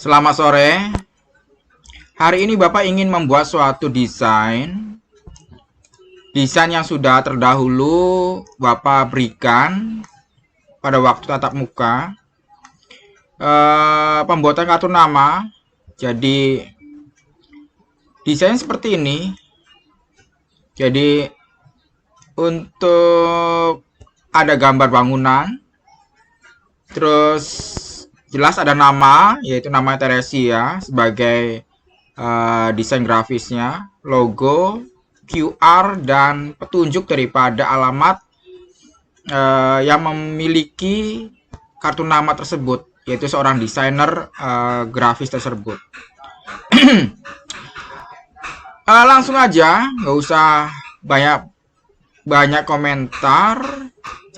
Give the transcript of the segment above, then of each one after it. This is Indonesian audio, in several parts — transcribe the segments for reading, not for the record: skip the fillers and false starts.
Selamat sore. Hari ini Bapak ingin membuat suatu desain. Desain yang sudah terdahulu Bapak berikan pada waktu tatap muka. Pembuatan kartu nama. Jadi desain seperti ini. Jadi untuk ada gambar bangunan. Terus jelas ada nama, yaitu nama Teresia sebagai desain grafisnya, logo, QR, dan petunjuk daripada alamat yang memiliki kartu nama tersebut, yaitu seorang desainer grafis tersebut. Langsung aja, nggak usah banyak komentar.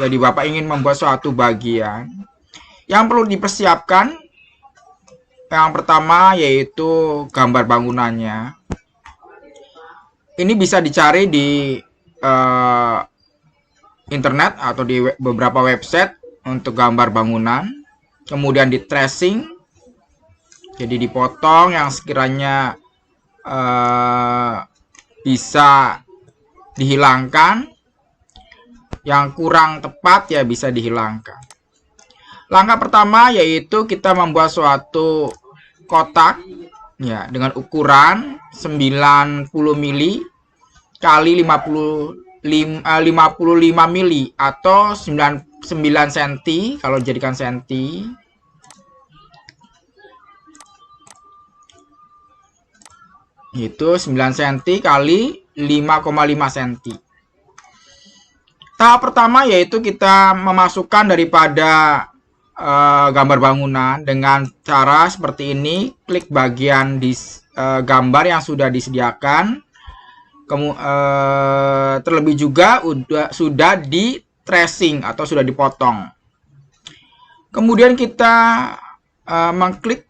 Jadi Bapak ingin membuat suatu bagian yang perlu dipersiapkan. Yang pertama yaitu gambar bangunannya. Ini bisa dicari di internet atau di beberapa website untuk gambar bangunan. Kemudian di tracing, jadi dipotong yang sekiranya bisa dihilangkan, yang kurang tepat ya bisa dihilangkan. Langkah pertama yaitu kita membuat suatu kotak ya dengan ukuran 90 mili kali 55 mili atau 9 cm kalau dijadikan senti. Itu 9 cm kali 5,5 cm. Tahap pertama yaitu kita memasukkan daripada gambar bangunan dengan cara seperti ini. Klik bagian di gambar yang sudah disediakan. Terlebih juga sudah di tracing atau sudah dipotong. Kemudian kita mengklik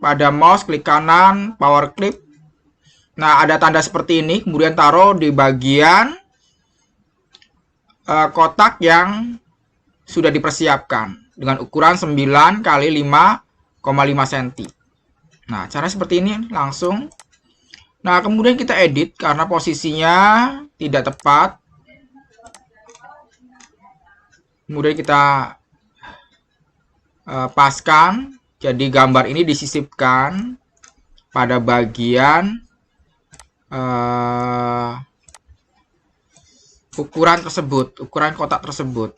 pada mouse, klik kanan, power clip. Nah, ada tanda seperti ini. Kemudian taruh di bagian kotak yang sudah dipersiapkan dengan ukuran 9 kali 5,5 cm. Nah, cara seperti ini langsung. Nah, kemudian kita edit karena posisinya tidak tepat. Kemudian kita paskan. Jadi gambar ini disisipkan pada bagian ukuran tersebut, ukuran kotak tersebut.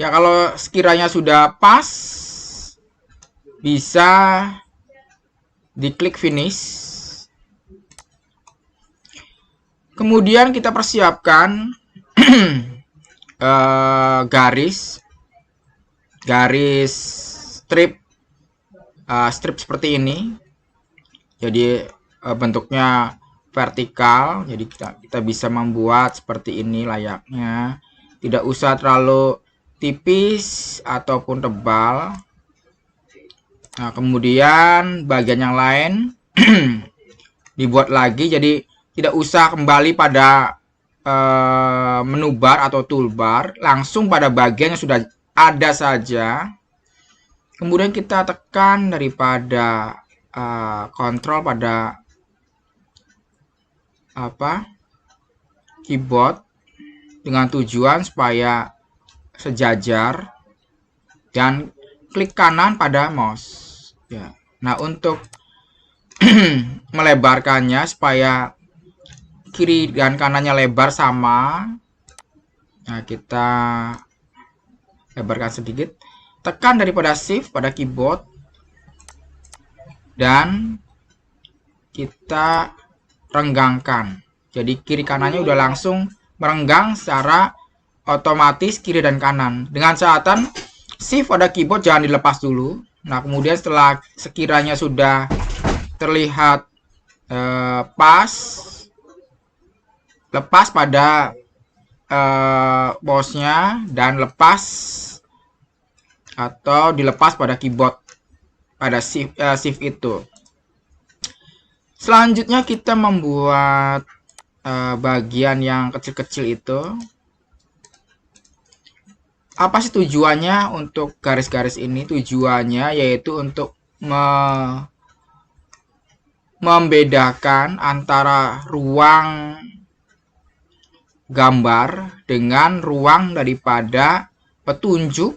Ya, kalau sekiranya sudah pas, bisa diklik finish. Kemudian kita persiapkan garis strip seperti ini. Jadi bentuknya vertikal. Jadi kita bisa membuat seperti ini layaknya. Tidak usah terlalu tipis ataupun tebal. Nah, kemudian bagian yang lain dibuat lagi. Jadi tidak usah kembali pada menu bar atau toolbar, langsung pada bagian yang sudah ada saja. Kemudian kita tekan daripada kontrol pada keyboard dengan tujuan supaya sejajar, dan klik kanan pada mouse ya. Nah, untuk melebarkannya supaya kiri dan kanannya lebar sama, nah kita lebarkan sedikit, tekan daripada shift pada keyboard dan kita renggangkan. Jadi kiri kanannya udah langsung merenggang secara otomatis, kiri dan kanan. Dengan catatan shift pada keyboard jangan dilepas dulu. Nah, kemudian setelah sekiranya sudah terlihat pas, lepas pada mouse-nya dan lepas atau dilepas pada keyboard pada shift itu. Selanjutnya kita membuat bagian yang kecil-kecil itu. Apa sih tujuannya untuk garis-garis ini? Tujuannya yaitu untuk membedakan antara ruang gambar dengan ruang daripada petunjuk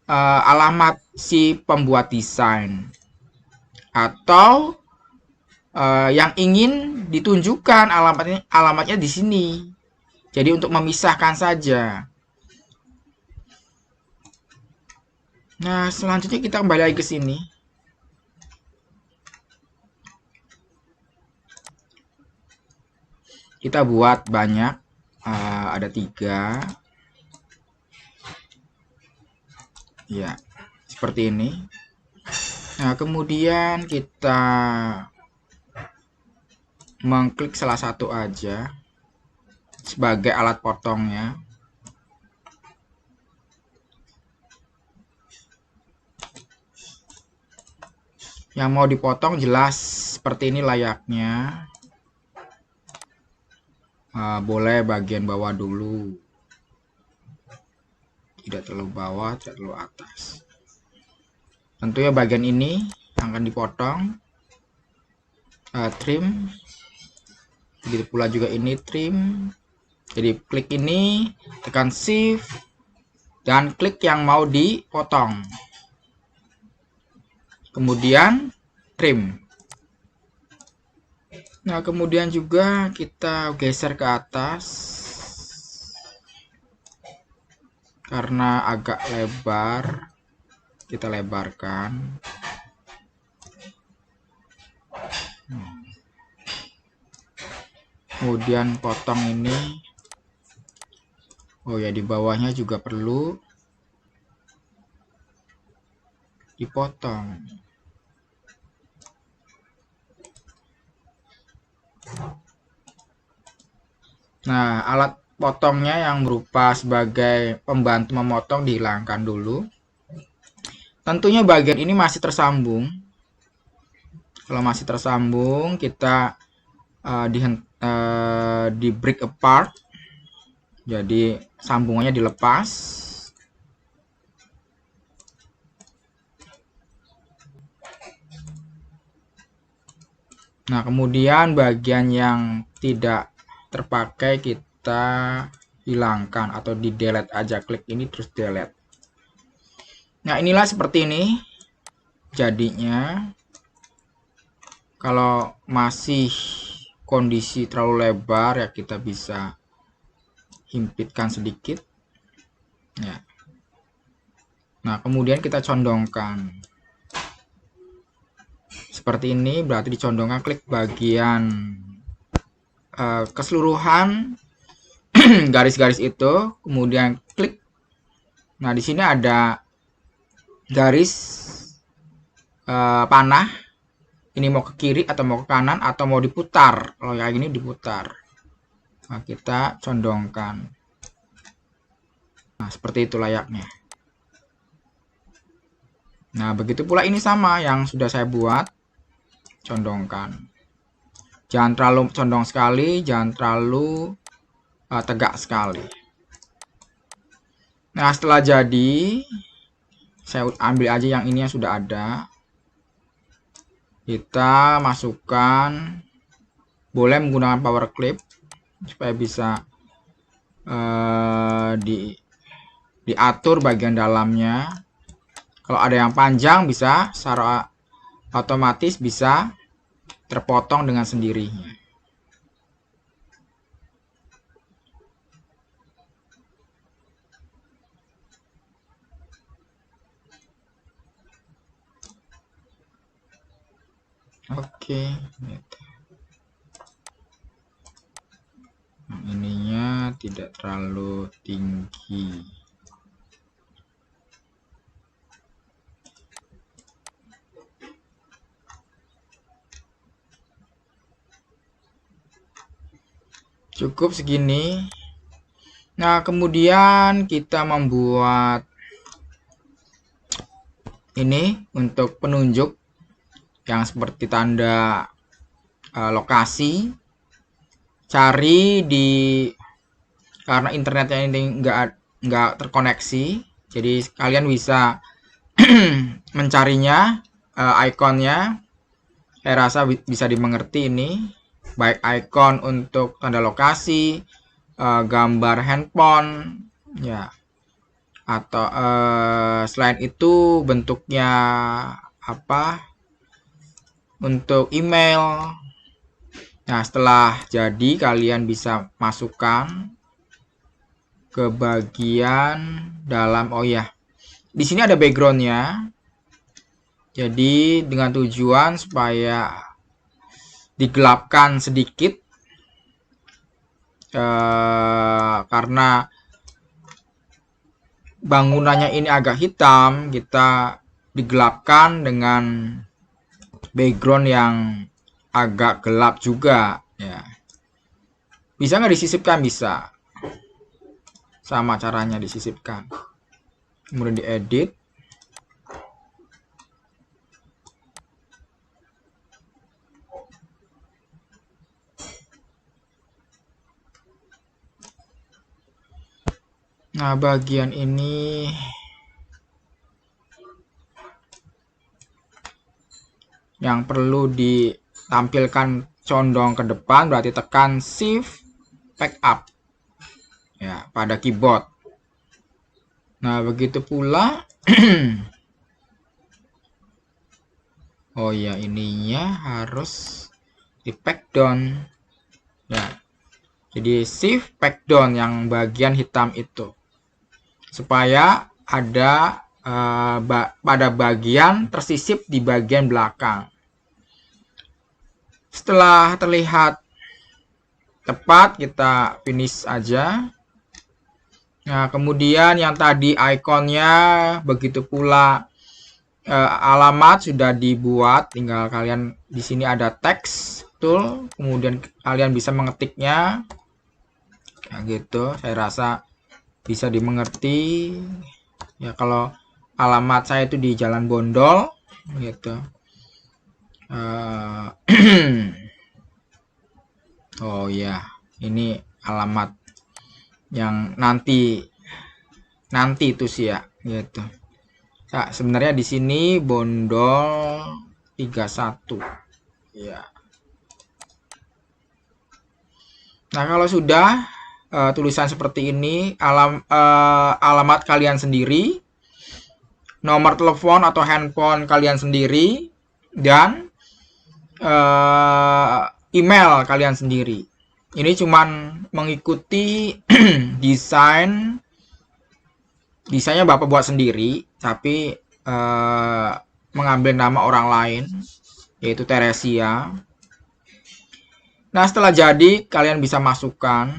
alamat si pembuat desain atau yang ingin ditunjukkan alamatnya di sini. Jadi untuk memisahkan saja. Nah, selanjutnya kita kembali lagi ke sini. Kita buat banyak, ada 3. Ya, seperti ini. Nah, kemudian kita mengklik salah satu aja sebagai alat potongnya. Yang mau dipotong jelas seperti ini layaknya. Boleh bagian bawah dulu, tidak terlalu bawah, tidak terlalu atas. Tentunya bagian ini yang akan dipotong. Trim, begitu pula juga ini trim. Jadi klik ini, tekan shift dan klik yang mau dipotong, kemudian trim. Nah, kemudian juga kita geser ke atas karena agak lebar, kita lebarkan. Kemudian potong ini. Oh ya, di bawahnya juga perlu dipotong. Nah, alat potongnya yang berupa sebagai pembantu memotong dihilangkan dulu. Tentunya bagian ini masih tersambung. Kalau masih tersambung, kita di break apart. Jadi sambungannya dilepas. Nah, kemudian bagian yang tidak terpakai kita hilangkan atau di delete aja, klik ini terus delete. Nah, inilah seperti ini jadinya. Kalau masih kondisi terlalu lebar ya kita bisa himpitkan sedikit ya. Nah, kemudian kita condongkan seperti ini, berarti dicondongkan, klik bagian keseluruhan garis-garis itu, kemudian klik. Nah, di sini ada garis panah, ini mau ke kiri atau mau ke kanan atau mau diputar. Kalau kayak gini diputar. Nah, kita condongkan. Nah, seperti itu layaknya. Nah, begitu pula ini sama yang sudah saya buat, condongkan. Jangan terlalu condong sekali, jangan terlalu tegak sekali. Nah, setelah jadi, saya ambil aja yang ini yang sudah ada. Kita masukkan, boleh menggunakan power clip supaya bisa diatur bagian dalamnya. Kalau ada yang panjang bisa secara otomatis bisa terpotong dengan sendirinya. Oke, gitu. Nah, ininya tidak terlalu tinggi. Cukup segini. Nah, kemudian kita membuat ini untuk penunjuk yang seperti tanda lokasi. Cari di, karena internetnya ini nggak terkoneksi. Jadi kalian bisa mencarinya, ikonnya. Saya rasa bisa dimengerti ini. Baik ikon untuk tanda lokasi, gambar handphone, ya. Atau selain itu bentuknya apa? Untuk email. Nah, setelah jadi kalian bisa masukkan ke bagian dalam. Oh ya, di sini ada backgroundnya. Jadi dengan tujuan supaya digelapkan sedikit, karena bangunannya ini agak hitam, kita digelapkan dengan background yang agak gelap juga, ya. Bisa nggak disisipkan? Bisa. Sama caranya disisipkan. Kemudian diedit. Nah, bagian ini yang perlu ditampilkan condong ke depan, berarti tekan Shift Backup ya pada keyboard. Nah, begitu pula oh ya, ininya harus di pack down ya. Jadi Shift pack down yang bagian hitam itu, supaya ada pada bagian tersisip di bagian belakang. Setelah terlihat tepat, kita finish aja. Nah, kemudian yang tadi ikonnya, begitu pula alamat sudah dibuat. Tinggal kalian di sini ada teks tool, kemudian kalian bisa mengetiknya. Nah, gitu. Saya rasa bisa dimengerti. Ya, kalau alamat saya itu di Jalan Bondol, gitu. Oh ya, ini alamat yang nanti itu sih ya, gitu. Nah, sebenarnya di sini Bondol 31 ya. Nah, kalau sudah tulisan seperti ini, alamat kalian sendiri, nomor telepon atau handphone kalian sendiri, dan email kalian sendiri. Ini cuman mengikuti desainnya Bapak buat sendiri, tapi mengambil nama orang lain, yaitu Teresia. Nah, setelah jadi, kalian bisa masukkan.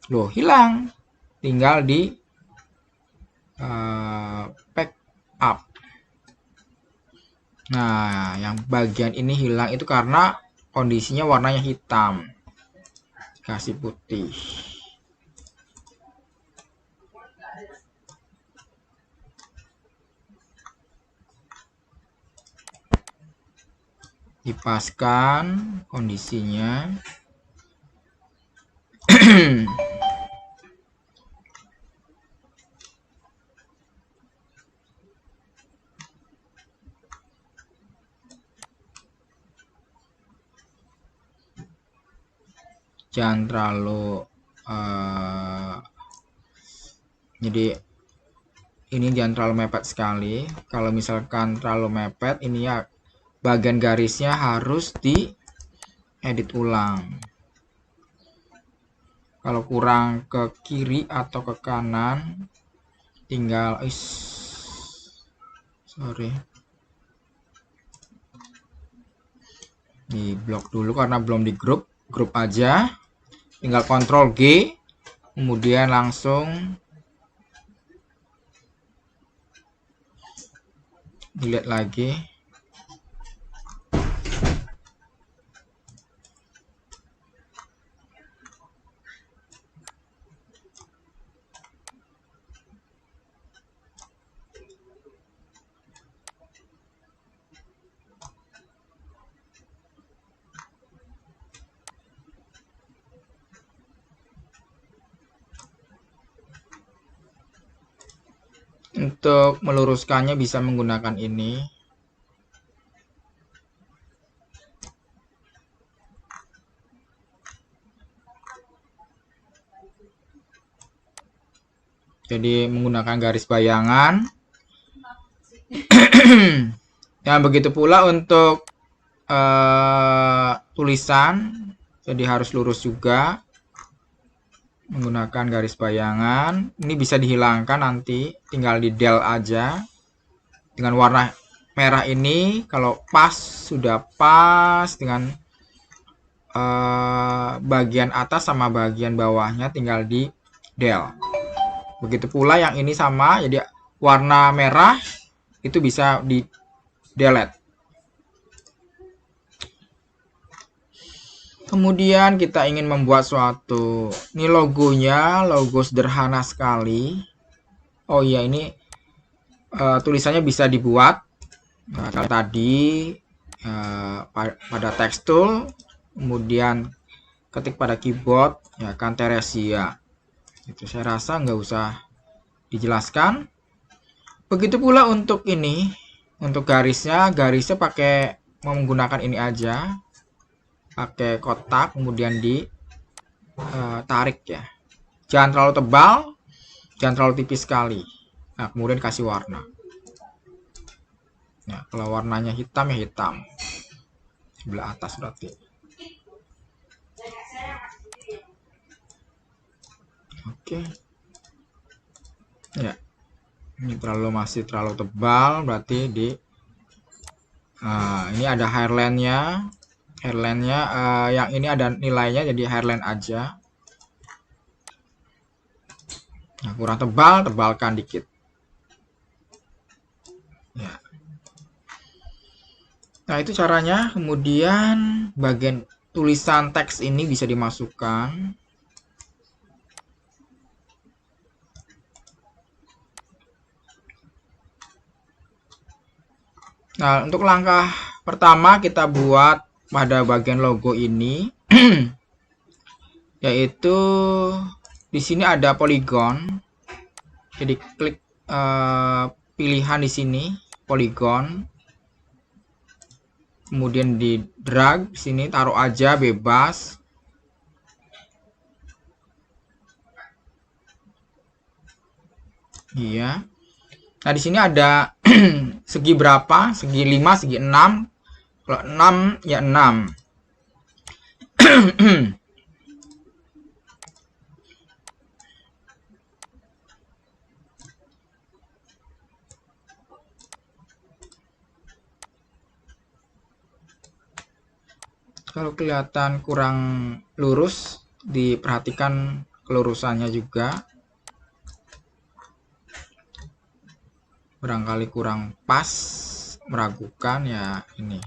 Loh, hilang. Tinggal di pack up. Nah, yang bagian ini hilang itu karena kondisinya warnanya hitam. Kasih putih. Dipaskan kondisinya. Jangan terlalu jadi ini jangan terlalu mepet sekali. Kalau misalkan terlalu mepet, ini ya bagian garisnya harus diedit ulang. Kalau kurang ke kiri atau ke kanan, tinggal di blok dulu karena belum di grup aja. Tinggal Ctrl G, kemudian langsung dilihat lagi. Untuk meluruskannya bisa menggunakan ini. Jadi menggunakan garis bayangan. Ya, begitu pula untuk tulisan, jadi harus lurus juga menggunakan garis bayangan. Ini bisa dihilangkan nanti, tinggal di del aja dengan warna merah ini. Kalau pas, sudah pas dengan bagian atas sama bagian bawahnya, tinggal di del. Begitu pula yang ini sama, jadi warna merah itu bisa di delete. Kemudian kita ingin membuat suatu, ini logonya, logo sederhana sekali. Oh iya, ini tulisannya bisa dibuat tadi pada tekstur, kemudian ketik pada keyboard, ya kan, Teresia. Itu saya rasa nggak usah dijelaskan. Begitu pula untuk ini, untuk garisnya pakai menggunakan ini aja. Pakai kotak, kemudian ditarik ya. Jangan terlalu tebal, jangan terlalu tipis sekali. Nah, kemudian kasih warna. Nah, kalau warnanya hitam ya hitam. Sebelah atas berarti. Oke. Ya. Ini masih terlalu tebal, berarti ini ada hairline-nya. Hairline-nya yang ini ada nilainya, jadi hairline aja. Nah, kurang tebal, tebalkan dikit. Ya. Nah, itu caranya. Kemudian bagian tulisan teks ini bisa dimasukkan. Nah, untuk langkah pertama kita buat pada bagian logo ini, yaitu di sini ada polygon. Jadi klik pilihan di sini polygon, kemudian di drag di sini, taruh aja bebas. Iya. Nah, di sini ada segi berapa? Segi 5, segi 6. Kalau 6 ya 6. Kalau kelihatan kurang lurus, diperhatikan kelurusannya juga. Barangkali kurang pas, meragukan, ya ini.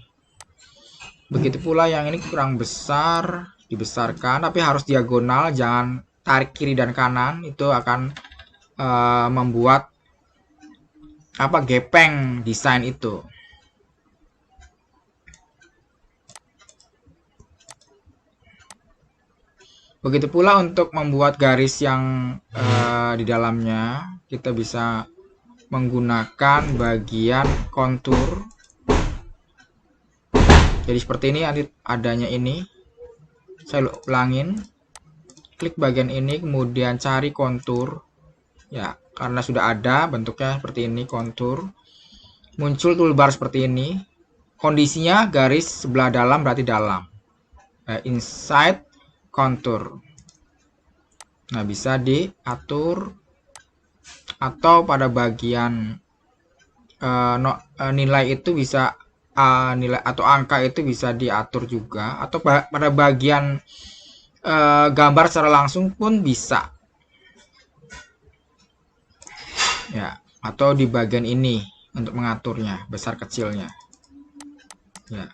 Begitu pula yang ini kurang besar, dibesarkan, tapi harus diagonal, jangan tarik kiri dan kanan, itu akan membuat gepeng desain itu. Begitu pula untuk membuat garis yang di dalamnya, kita bisa menggunakan bagian kontur. Jadi seperti ini adanya ini. Saya ulangin. Klik bagian ini, kemudian cari kontur. Ya, karena sudah ada bentuknya seperti ini, kontur. Muncul toolbar seperti ini. Kondisinya garis sebelah dalam berarti dalam. Inside kontur. Nah, bisa diatur atau pada bagian nilai itu bisa nilai atau angka itu bisa diatur juga, atau pada bagian gambar secara langsung pun bisa ya, atau di bagian ini untuk mengaturnya besar kecilnya ya.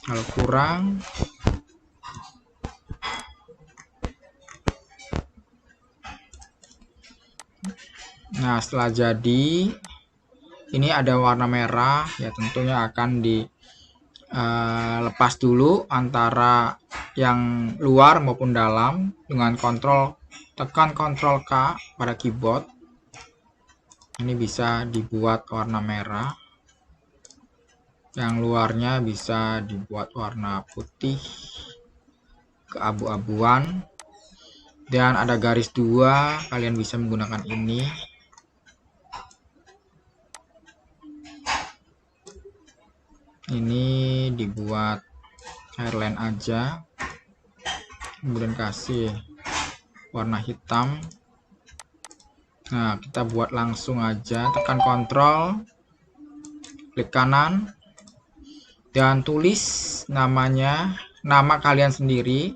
Kalau kurang, nah setelah jadi, ini ada warna merah ya, tentunya akan lepas dulu antara yang luar maupun dalam dengan tekan Ctrl K pada keyboard. Ini bisa dibuat warna merah, yang luarnya bisa dibuat warna putih keabu-abuan, dan ada garis 2. Kalian bisa menggunakan ini. Ini dibuat hairline aja, kemudian kasih warna hitam. Nah, kita buat langsung aja, tekan Ctrl, klik kanan, dan tulis namanya, nama kalian sendiri.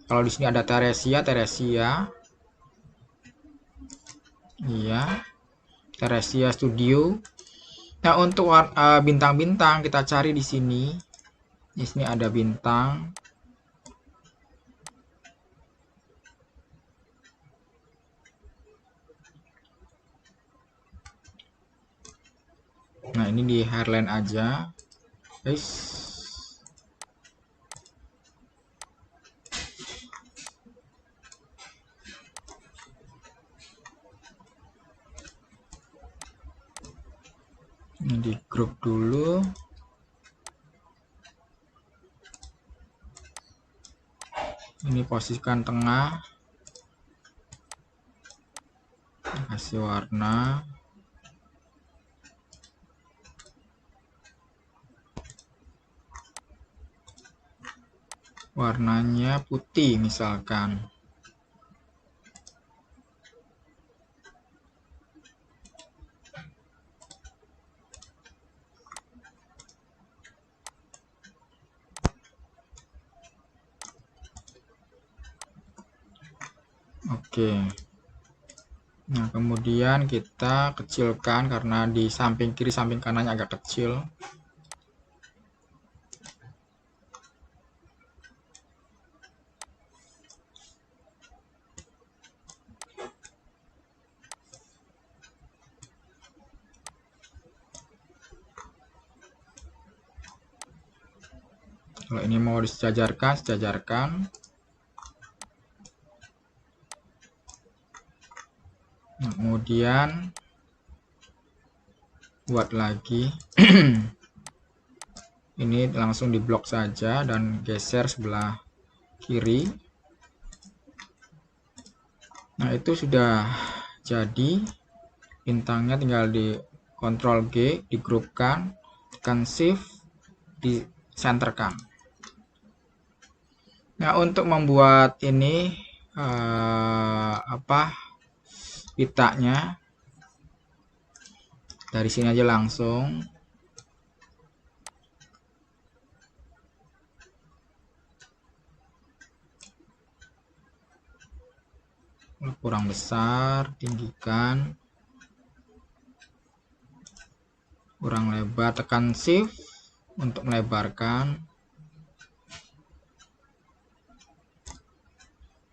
Kalau di sini ada Teresia, iya, Teresia Studio. Nah, untuk bintang-bintang kita cari di sini. Di sini ada bintang. Nah, ini di hairline aja, guys. Ini di grup dulu. Ini posisikan tengah. Kasih warna. Warnanya putih misalkan. Oke. Nah, kemudian kita kecilkan karena di samping kiri samping kanannya agak kecil. Kalau ini mau sejajarkan. Nah, kemudian buat lagi. Ini langsung diblok saja dan geser sebelah kiri. Nah, itu sudah jadi. Bintangnya tinggal di Ctrl G, digrupkan, tekan Shift, disenterkan. Nah, untuk membuat ini pitanya dari sini aja langsung. Kurang besar, tinggikan. Kurang lebar, tekan Shift untuk melebarkan.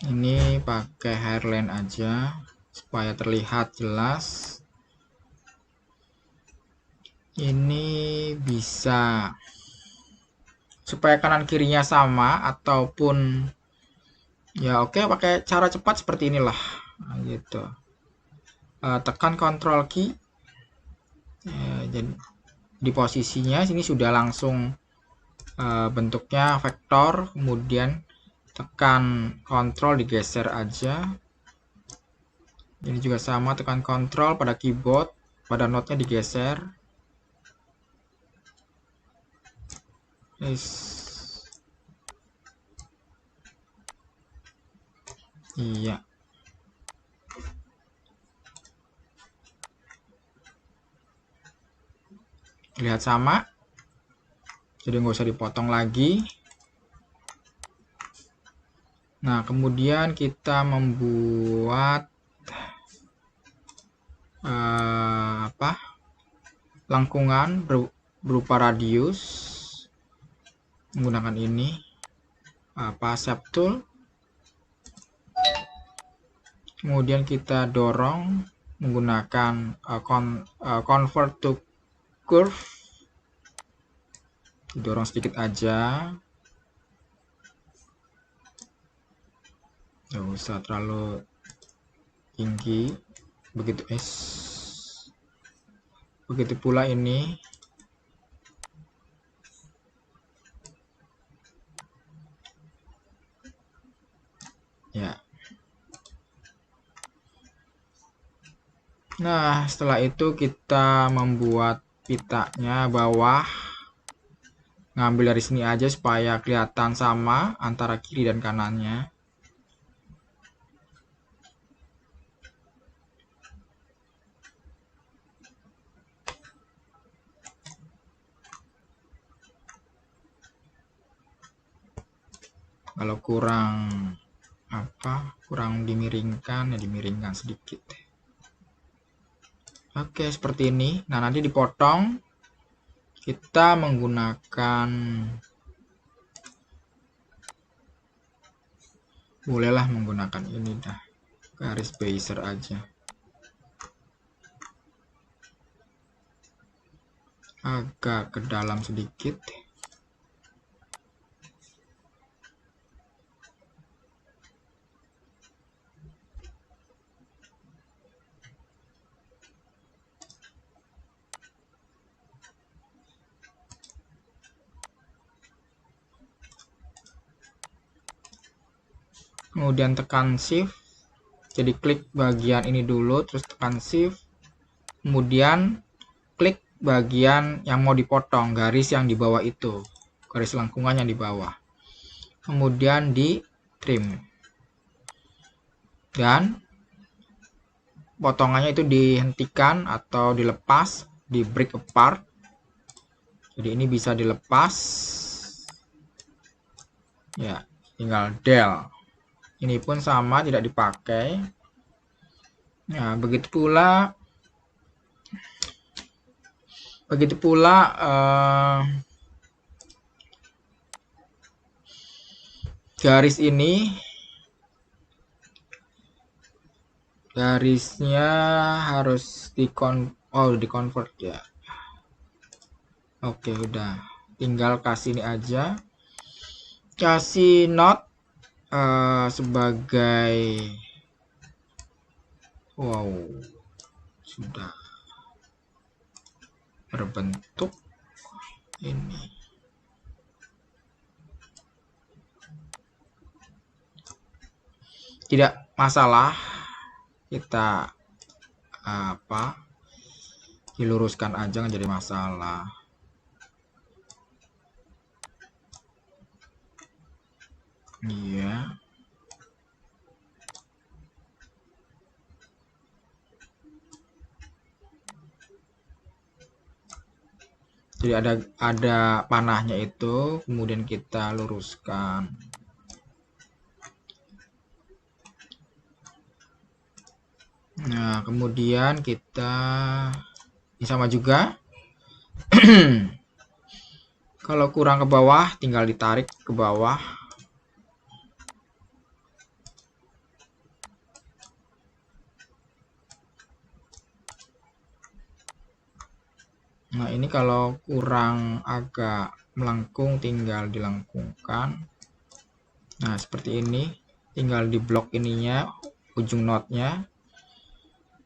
Ini pakai hairline aja supaya terlihat jelas. Ini bisa supaya kanan kirinya sama ataupun ya oke, pakai cara cepat seperti inilah. Nah, gitu. Tekan Ctrl key. Jadi di posisinya sini sudah langsung bentuknya vektor, kemudian tekan Ctrl, digeser aja. Ini juga sama, tekan Ctrl pada keyboard, pada notnya digeser. Iya. Lihat sama. Jadi nggak usah dipotong lagi. Nah, kemudian kita membuat lengkungan berupa radius menggunakan ini, shape tool. Kemudian kita dorong menggunakan convert to curve. Didorong sedikit aja, nggak usah terlalu tinggi. Begitu pula ini. Ya. Nah, setelah itu kita membuat pitanya bawah. Ngambil dari sini aja supaya kelihatan sama antara kiri dan kanannya. Kalau kurang dimiringkan, ya dimiringkan sedikit. Oke, seperti ini. Nah, nanti dipotong. Kita bolehlah menggunakan ini dah, garis bezier aja. Agak ke dalam sedikit. Kemudian tekan shift, jadi klik bagian ini dulu, terus tekan shift, kemudian klik bagian yang mau dipotong, garis yang di bawah itu, garis lengkungan yang di bawah, kemudian di trim, dan potongannya itu dihentikan atau dilepas, di break apart. Jadi ini bisa dilepas, ya tinggal del. Ini pun sama, tidak dipakai. Nah, begitu pula garis ini, garisnya harus di-convert ya. Oke, udah. Tinggal kasih ini aja. Kasih not sebagai sudah berbentuk ini. Tidak masalah, kita diluruskan aja, nggak jadi masalah. Iya. Jadi ada panahnya itu, kemudian kita luruskan. Nah, kemudian kita ini sama juga. Kalau kurang ke bawah, tinggal ditarik ke bawah. Nah, ini kalau kurang agak melengkung, tinggal dilengkungkan. Nah, seperti ini. Tinggal di blok ininya, ujung notnya.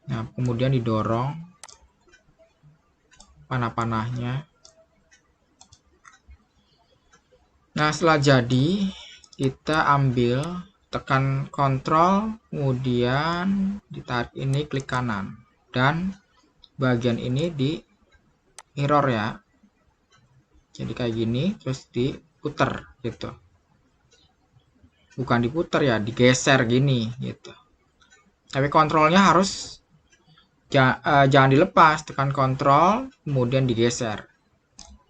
Nah, kemudian didorong panah-panahnya. Nah, setelah jadi, kita ambil, tekan Ctrl, kemudian ditarik ini, klik kanan. Dan bagian ini di mirror ya. Jadi kayak gini, terus diputer gitu. Bukan diputer ya, digeser gini gitu. Tapi kontrolnya harus jangan dilepas, tekan kontrol kemudian digeser.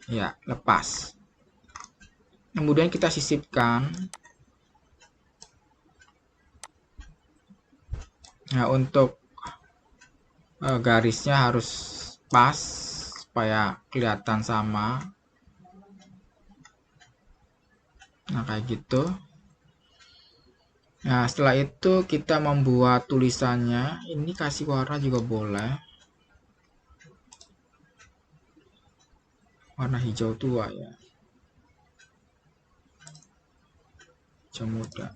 Ya, lepas. Kemudian kita sisipkan. Nah, untuk garisnya harus pas supaya kelihatan sama. Nah, kayak gitu. Nah, setelah itu kita membuat tulisannya. Ini kasih warna juga boleh. Warna hijau tua ya. Gajah Muda.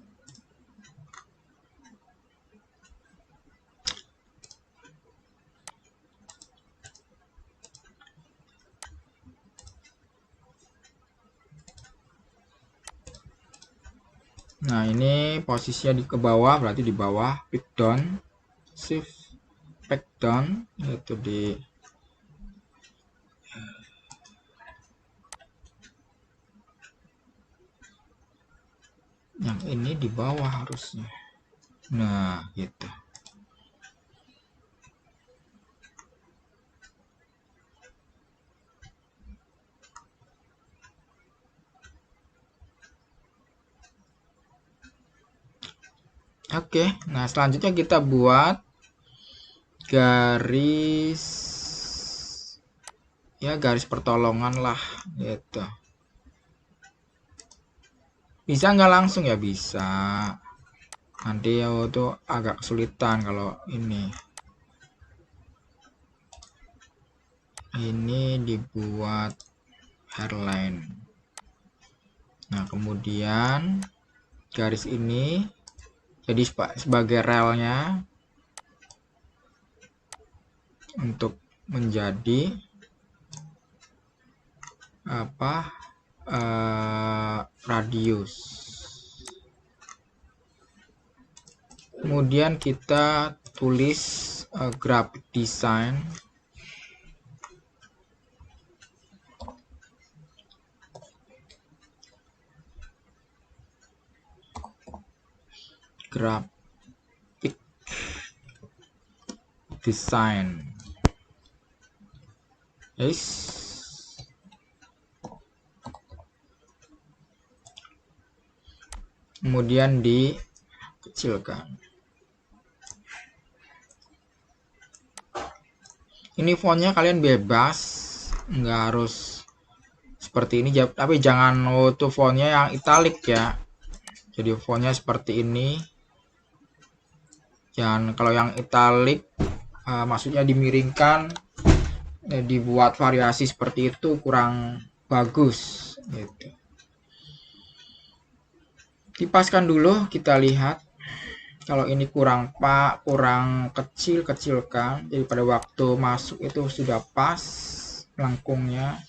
Nah, ini posisinya di ke bawah, berarti di bawah, pick down, shift, back down, yaitu di yang ini di bawah harusnya. Nah, gitu. Oke, nah selanjutnya kita buat garis, ya garis pertolongan lah, gitu. Bisa nggak langsung ya? Bisa. Nanti ya itu agak kesulitan kalau ini. Ini dibuat hairline. Nah, kemudian garis ini jadi sebagai relnya untuk menjadi apa, radius. Kemudian kita tulis graphic design. Graphic design. Yes. Kemudian dikecilkan. Ini fontnya kalian bebas, nggak harus seperti ini, tapi jangan auto fontnya yang italic ya. Jadi fontnya seperti ini. Jangan, kalau yang italic maksudnya dimiringkan, dibuat variasi seperti itu kurang bagus gitu. Dipaskan dulu, kita lihat kalau ini kurang kecilkan, jadi pada waktu masuk itu sudah pas melengkungnya.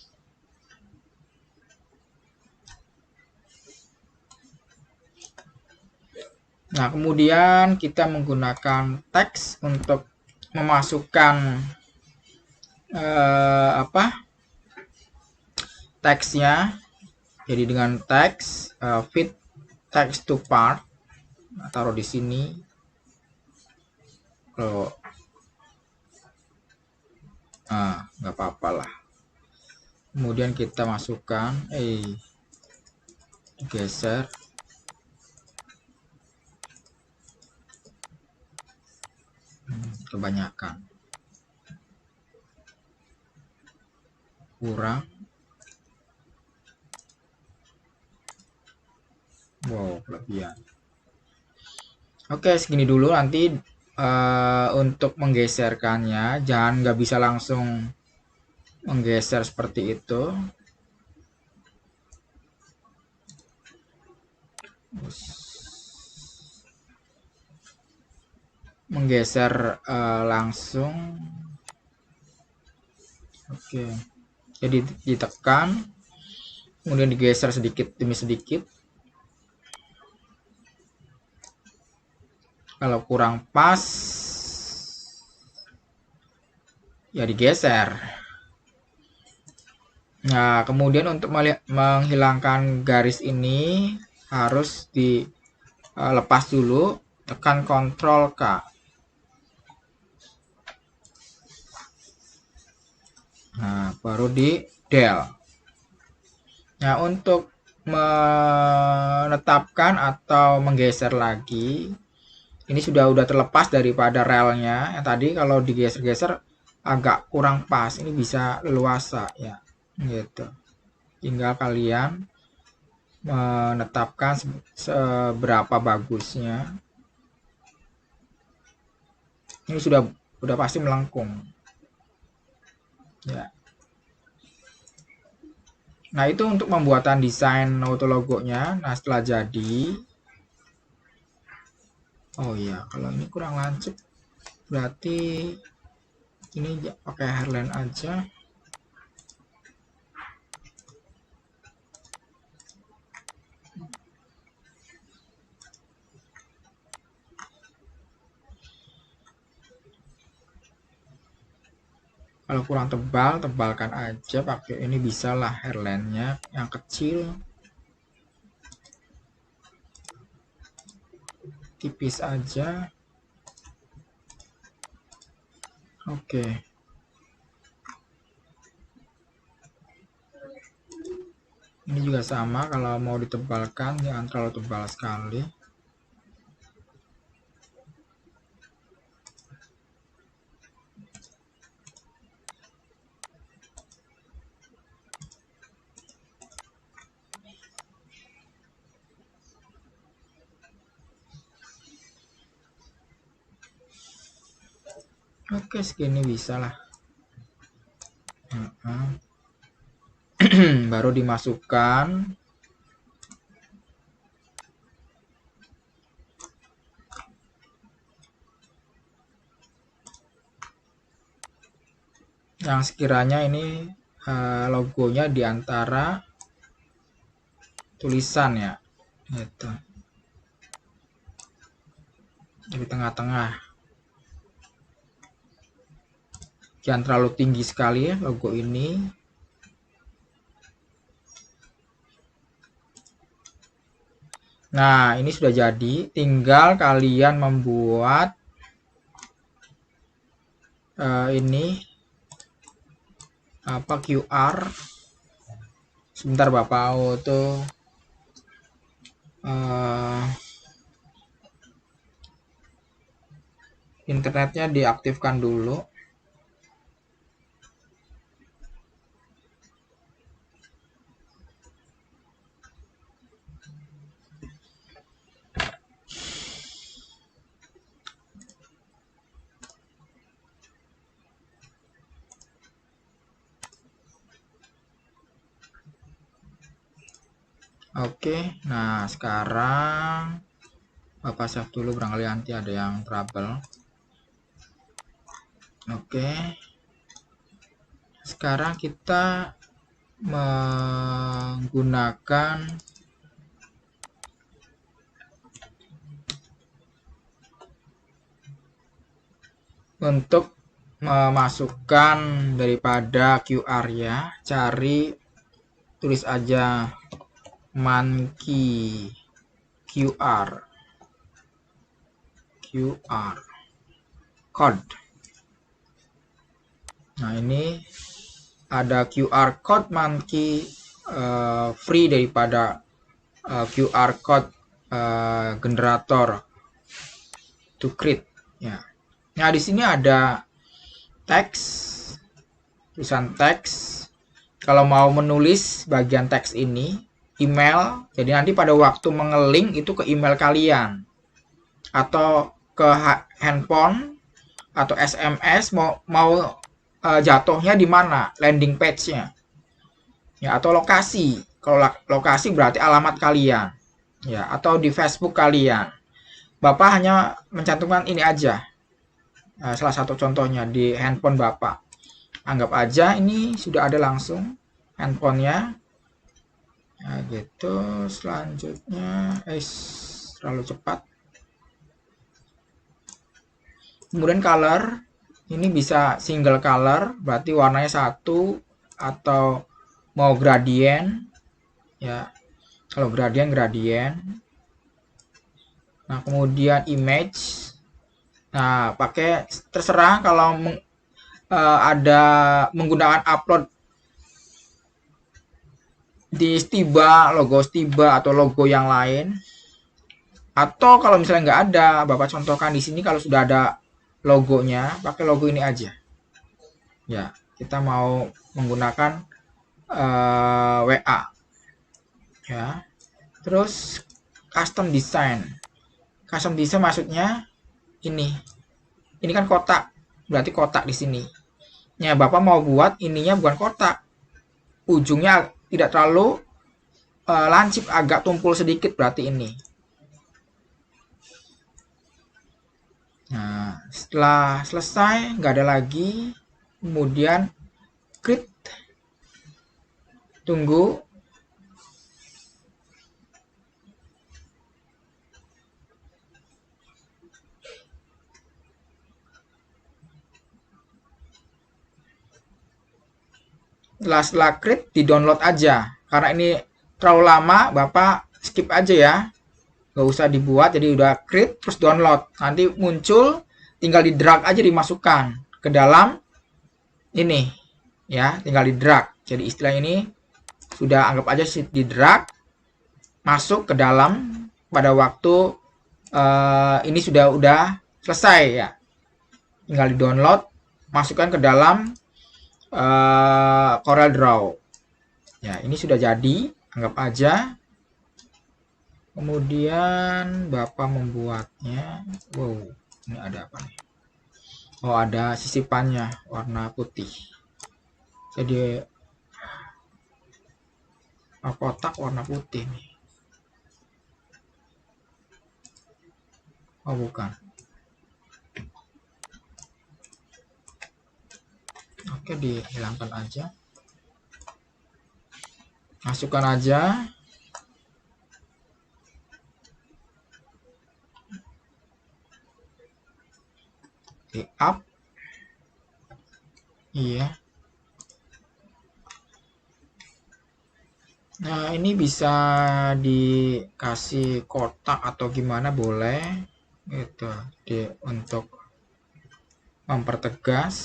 Nah, kemudian kita menggunakan teks untuk memasukkan teksnya. Jadi dengan teks fit text to part, nah, taruh di sini. Kalau nggak apa-apa lah. Kemudian kita masukkan, geser. Kebanyakan, kurang, wow, kelebihan. Oke, segini dulu. Nanti untuk menggeserkannya nggak bisa langsung menggeser seperti itu. Menggeser langsung. Oke, jadi ditekan, kemudian digeser sedikit demi sedikit. Kalau kurang pas ya digeser. Nah, kemudian untuk menghilangkan garis ini harus dilepas dulu, tekan Ctrl K. Nah, baru di del. Nah, untuk menetapkan atau menggeser lagi, ini sudah terlepas daripada relnya. Yang tadi kalau digeser-geser agak kurang pas, ini bisa leluasa ya, gitu. Tinggal kalian menetapkan seberapa bagusnya. Ini sudah pasti melengkung. Ya. Nah, itu untuk pembuatan desain auto logonya. Nah, setelah jadi, Oh iya, kalau ini kurang lancip berarti ini pakai hairline aja. Kalau kurang tebal, tebalkan aja pakai ini, bisa lah hairline-nya yang kecil. Tipis aja. Oke. Ini juga sama, kalau mau ditebalkan jangan terlalu tebal sekali. Oke, segini bisa lah. Baru dimasukkan. Yang sekiranya ini logonya di antara tulisan ya, gitu. Di tengah-tengah. Jangan terlalu tinggi sekali ya logo ini. Nah, ini sudah jadi. Tinggal kalian membuat ini apa, QR. Sebentar Bapak auto internetnya diaktifkan dulu. Oke, nah sekarang Bapak save dulu, barangkali nanti ada yang trouble. Oke, sekarang kita menggunakan untuk memasukkan daripada QR ya, cari, tulis aja monkey QR code. Nah, ini ada QR code monkey free daripada QR code generator to create ya. Nah, di sini ada teks, tulisan teks. Kalau mau menulis bagian teks ini, email, jadi nanti pada waktu mengeling itu ke email kalian atau ke handphone atau SMS, mau jatuhnya di mana, landing page-nya ya, atau lokasi. Kalau lokasi berarti alamat kalian ya, atau di Facebook kalian. Bapak hanya mencantumkan ini aja, salah satu contohnya di handphone Bapak. Anggap aja ini sudah ada langsung handphonenya. Nah, gitu. Selanjutnya terlalu cepat. Kemudian color, ini bisa single color, berarti warnanya satu, atau mau gradient ya. Kalau gradient. Nah, kemudian image. Nah, pakai terserah, kalau ada menggunakan upload di Stiba, logo Stiba atau logo yang lain. Atau kalau misalnya nggak ada, Bapak contohkan di sini kalau sudah ada logonya, pakai logo ini aja. Ya, kita mau menggunakan WA. Ya. Terus custom design. Custom design maksudnya ini. Ini kan kotak, berarti kotak di sini. Ya, Bapak mau buat ininya bukan kotak. Ujungnya tidak terlalu lancip, agak tumpul sedikit, berarti ini. Nah, setelah selesai, nggak ada lagi. Kemudian create, tunggu. Setelah create, di-download aja. Karena ini terlalu lama, Bapak skip aja ya. Nggak usah dibuat, jadi udah create, terus download. Nanti muncul, tinggal di-drag aja dimasukkan ke dalam ini. Ya, tinggal di-drag. Jadi istilah ini sudah anggap aja di-drag, masuk ke dalam pada waktu ini sudah selesai ya. Tinggal di-download, masukkan ke dalam Corel Draw. Ya, ini sudah jadi, anggap aja. Kemudian Bapak membuatnya. Wow, ini ada apa nih? Oh, ada sisipannya warna putih. Jadi kotak warna putih nih. Oh, bukan. Oke, dihilangkan aja. Masukkan aja. Oke, up. Iya. Nah, ini bisa dikasih kotak atau gimana boleh. Gitu. Untuk mempertegas.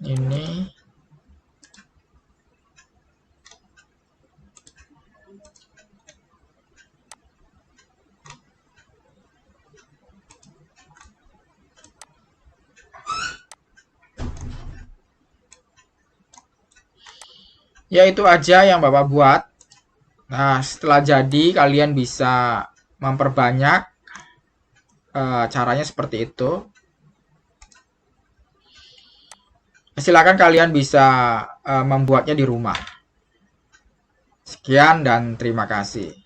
Ini ya itu aja yang Bapak buat. Nah, setelah jadi kalian bisa memperbanyak. Caranya seperti itu. Silakan kalian bisa membuatnya di rumah. Sekian dan terima kasih.